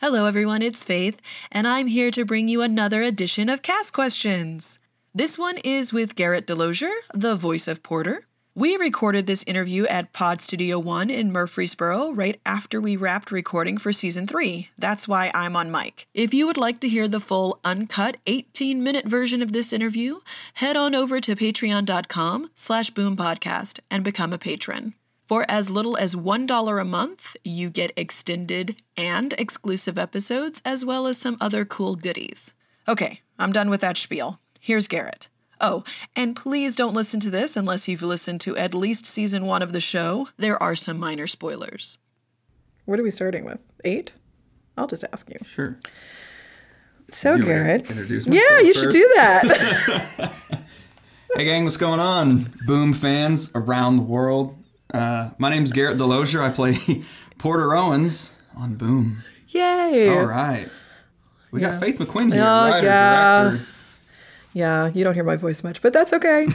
Hello everyone, it's Faith, and I'm here to bring you another edition of Cast Questions. This one is with Garrett DeLozier, the voice of Porter. We recorded this interview at Pod Studio 1 in Murfreesboro right after we wrapped recording for Season 3. That's why I'm on mic. If you would like to hear the full, uncut, 18-minute version of this interview, head on over to patreon.com/boompodcast and become a patron. For as little as $1 a month, you get extended and exclusive episodes, as well as some other cool goodies. Okay, I'm done with that spiel. Here's Garrett. Oh, and please don't listen to this unless you've listened to at least Season 1 of the show. There are some minor spoilers. What are we starting with? 8? I'll just ask you. Sure. So, Garrett. Introduce myself Yeah, you first? should do that. Hey, gang, what's going on? Boom fans around the world. My name's Garrett DeLozier. I play Porter Owens on Boom. Yay. All right. We got Faith McQuinn here, Oh, writer, yeah. director. Yeah, you don't hear my voice much, but that's okay.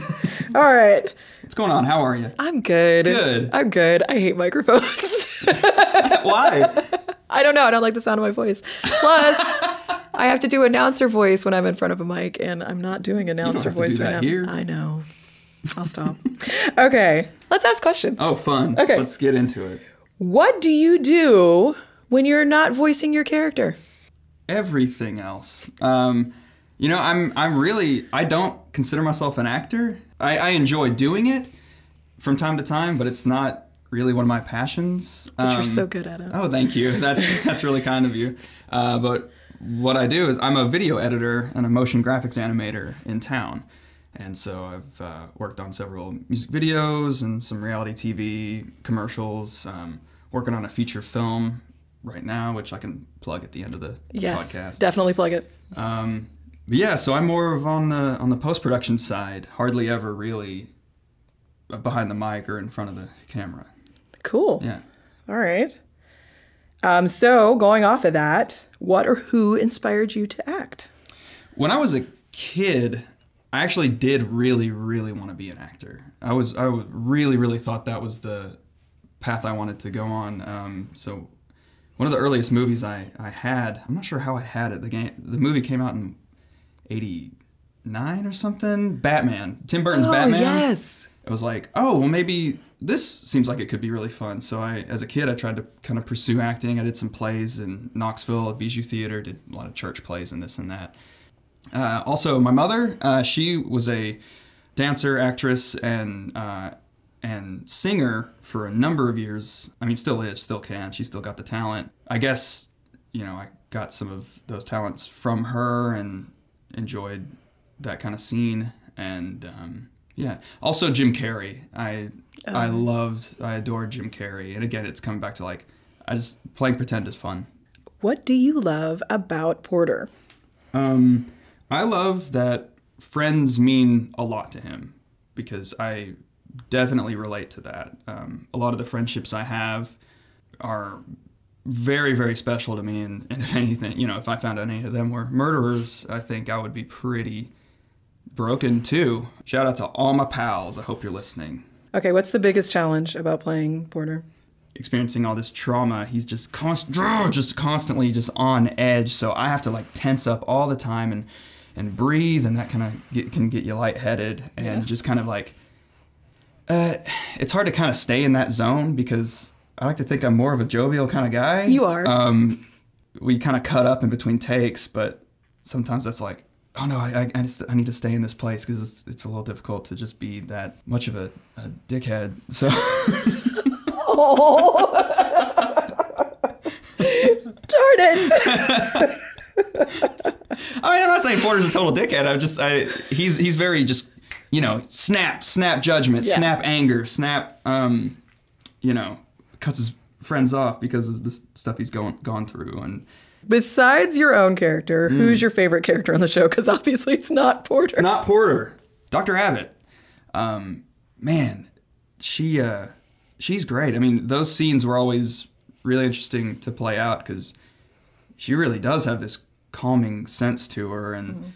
All right. What's going on? How are you? I'm good. Good. I'm good. I hate microphones. Why? I don't know. I don't like the sound of my voice. Plus, I have to do announcer voice when I'm in front of a mic, and I'm not doing announcer have to do voice that right now. here. I know. I'll stop. Okay. Let's ask questions. Oh, fun. Okay. Let's get into it. What do you do when you're not voicing your character? Everything else. I don't consider myself an actor. I enjoy doing it from time to time, but it's not really one of my passions. But you're so good at it. Oh, thank you. That's really kind of you. But what I do is I'm a video editor and a motion graphics animator in town. And so I've worked on several music videos and some reality TV commercials, working on a feature film right now, which I can plug at the end of the podcast. Yes, definitely plug it. But yeah, so I'm more of on the post-production side, hardly ever really behind the mic or in front of the camera. Cool. Yeah. All right. So going off of that, what or who inspired you to act? When I was a kid, I actually did really, really want to be an actor. I really, really thought that was the path I wanted to go on. So one of the earliest movies I had, I'm not sure how I had it. The movie came out in 89 or something. Batman. Tim Burton's Batman. Yes. It was like, oh, well, maybe this seems like it could be really fun. So as a kid, I tried to kind of pursue acting. I did some plays in Knoxville at Bijou Theater, did a lot of church plays and this and that. Also, my mother, she was a dancer, actress, and singer for a number of years. I mean, still is, still can. She's still got the talent. I guess, I got some of those talents from her and enjoyed that kind of scene. And yeah, also Jim Carrey. I adored Jim Carrey. And again, it's coming back to playing pretend is fun. What do you love about Porter? I love that friends mean a lot to him because I definitely relate to that. A lot of the friendships I have are very, very special to me. And if anything, if I found out any of them were murderers, I think I would be pretty broken too. Shout out to all my pals. I hope you're listening. Okay, what's the biggest challenge about playing Porter? Experiencing all this trauma, he's just constantly just on edge. So I have to tense up all the time and breathe, and that kind of can get you lightheaded and just kind of it's hard to kind of stay in that zone because I like to think I'm more of a jovial kind of guy. You are. We kind of cut up in between takes, but sometimes that's like, oh no, I need to stay in this place because it's a little difficult to just be that much of a dickhead. So. Oh. Darn it. I mean, I'm not saying Porter's a total dickhead. He's very just, snap judgment, snap anger, snap, cuts his friends off because of the stuff he's gone through. And besides your own character, who's your favorite character on the show? Because obviously it's not Porter. It's not Porter. Dr. Abbott. Man, she's great. I mean, those scenes were always really interesting to play out because she really does have this calming sense to her, and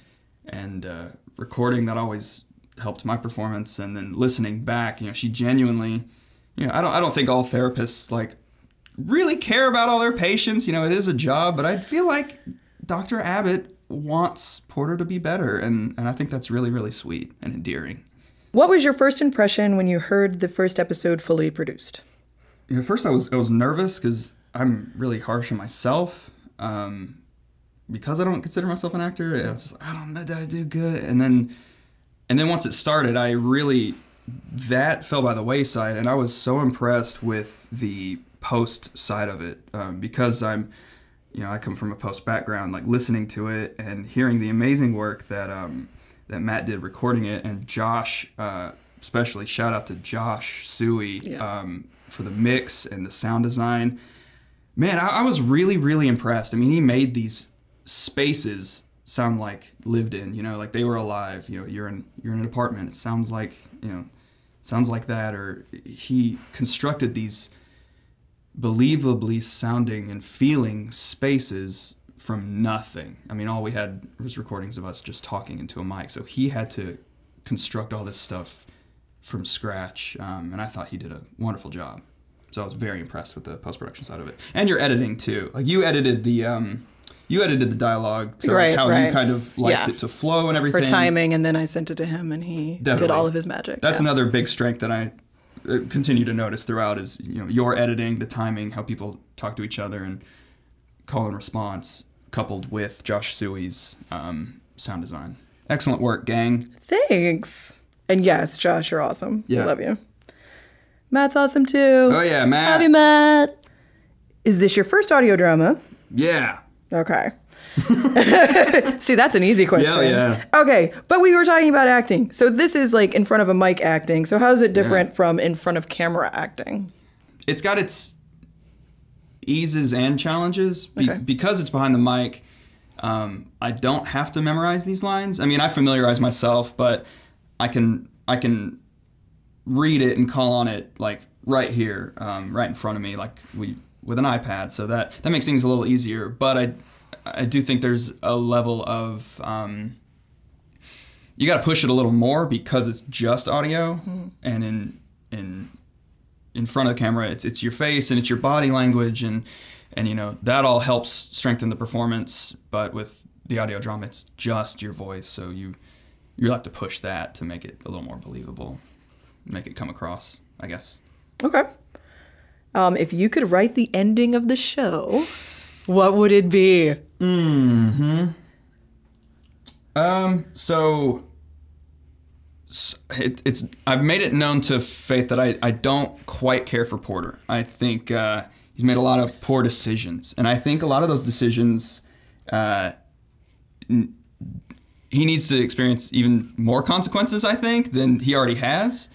recording that always helped my performance. And then listening back, she genuinely, I don't think all therapists really care about all their patients. You know, it is a job, but I feel like Dr. Abbott wants Porter to be better, and I think that's really, really sweet and endearing. What was your first impression when you heard the first episode fully produced? At first, I was nervous because I'm really harsh on myself. Because I don't consider myself an actor, I was just, I don't know, did I do good? And then once it started, that fell by the wayside, and I was so impressed with the post side of it, because I come from a post background, like listening to it and hearing the amazing work that Matt did recording it, and Josh, especially shout out to Josh Suey, for the mix and the sound design. Man, I was really, really impressed. I mean, he made these spaces sound like lived in, like they were alive. You're in an apartment. It sounds like that. Or he constructed these believably sounding and feeling spaces from nothing. I mean, all we had was recordings of us just talking into a mic. So he had to construct all this stuff from scratch. And I thought he did a wonderful job. So I was very impressed with the post-production side of it. And your editing too. Like you edited the dialogue, so right, how right. you kind of liked it to flow and everything. For timing, and then I sent it to him, and he did all of his magic. That's another big strength that I continue to notice throughout is, your editing, the timing, how people talk to each other, and call and response, coupled with Josh Suey's sound design. Excellent work, gang. Thanks. And yes, Josh, you're awesome. Yeah. I love you. Matt's awesome too. Oh yeah, Matt. Love you, Matt. Is this your first audio drama? Yeah. Okay. See, that's an easy question. Yeah. Okay, but we were talking about acting. So this is like in front of a mic acting. So how is it different from in front of camera acting? It's got its eases and challenges. Because it's behind the mic, I don't have to memorize these lines. I mean, I familiarize myself, but I can read it and call on it like right here, right in front of me, like with an iPad. So that makes things a little easier. But I do think there's a level of you got to push it a little more because it's just audio, and in front of the camera, it's your face and it's your body language, and that all helps strengthen the performance. But with the audio drama, it's just your voice, so you have to push that to make it a little more believable, make it come across, I guess. Okay. If you could write the ending of the show, what would it be? So I've made it known to Faith that I don't quite care for Porter. I think he's made a lot of poor decisions, and I think a lot of those decisions he needs to experience even more consequences, I think, than he already has.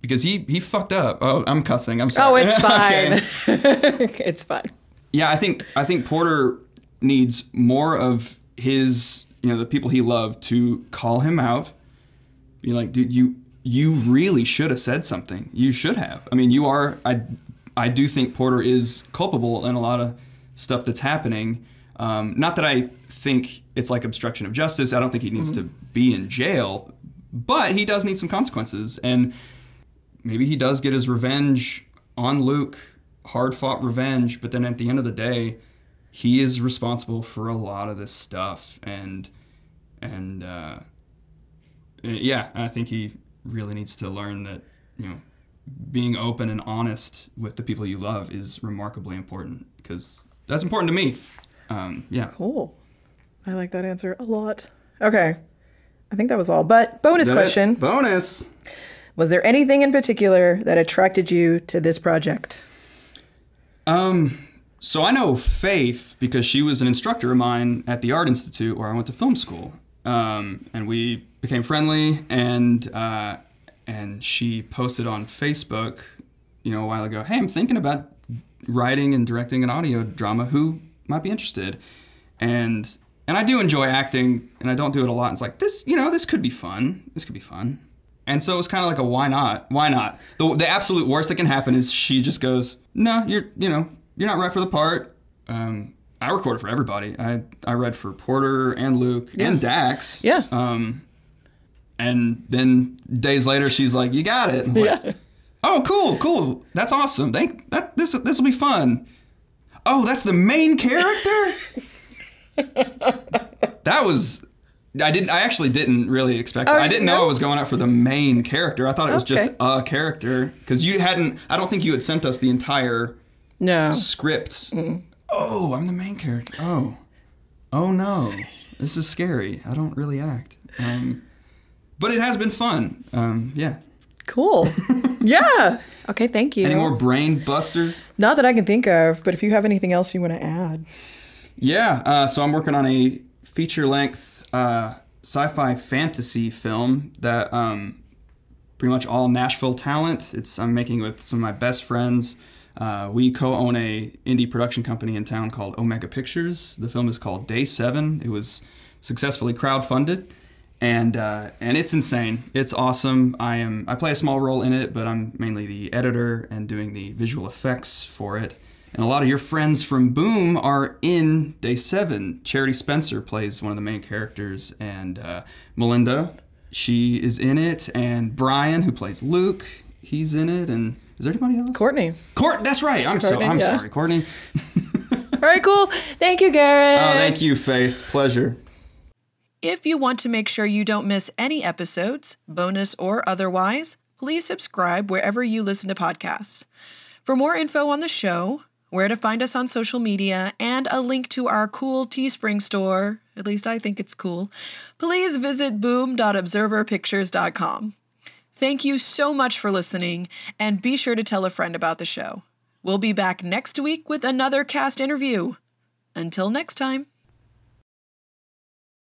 Because he fucked up. Oh, I'm cussing. I'm sorry. Oh, it's fine. It's fine. Yeah, I think Porter needs more of his, the people he loved to call him out. Be like, dude, you really should have said something. You should have. I mean, you are. I do think Porter is culpable in a lot of stuff that's happening. Not that I think it's like obstruction of justice. I don't think he needs to be in jail, but he does need some consequences. And maybe he does get his revenge on Luke, hard-fought revenge, but then at the end of the day, he is responsible for a lot of this stuff. And I think he really needs to learn that, being open and honest with the people you love is remarkably important, because that's important to me. Cool. I like that answer a lot. Okay. I think that was all. But bonus question. Bonus. Was there anything in particular that attracted you to this project? So I know Faith because she was an instructor of mine at the Art Institute where I went to film school. And we became friendly, and she posted on Facebook, a while ago, hey, I'm thinking about writing and directing an audio drama. Who might be interested? And I do enjoy acting, and I don't do it a lot. It's like, this could be fun. This could be fun. And so it was kind of like a why not? Why not? The absolute worst that can happen is she just goes, no, you're not right for the part. I recorded for everybody. I read for Porter and Luke and Dax. Yeah. And then days later, she's like, you got it. And I was like, Oh, cool. That's awesome. This will be fun. Oh, that's the main character? I actually didn't really expect that. I didn't know I was going out for the main character. I thought it was just a character. Because I don't think you had sent us the entire script. Mm. Oh, I'm the main character. Oh no. This is scary. I don't really act. But it has been fun. Yeah. Cool. Yeah. Okay, thank you. Any more brain busters? Not that I can think of, but if you have anything else you want to add. Yeah, so I'm working on a feature-length sci-fi fantasy film that pretty much all Nashville talent. I'm making with some of my best friends. We co-own a indie production company in town called Omega Pictures. The film is called Day 7. It was successfully crowdfunded. And it's insane. It's awesome. I play a small role in it, but I'm mainly the editor and doing the visual effects for it. And a lot of your friends from Boom are in Day 7. Charity Spencer plays one of the main characters, and Melinda, she is in it, and Brian, who plays Luke, he's in it, and is there anybody else? Courtney. That's right. I'm sorry, Courtney. All right, cool. Thank you, Garrett. Oh, thank you, Faith. Pleasure. If you want to make sure you don't miss any episodes, bonus or otherwise, please subscribe wherever you listen to podcasts. For more info on the show, where to find us on social media, and a link to our cool Teespring store, at least I think it's cool, please visit boom.observerpictures.com. Thank you so much for listening, and be sure to tell a friend about the show. We'll be back next week with another cast interview. Until next time.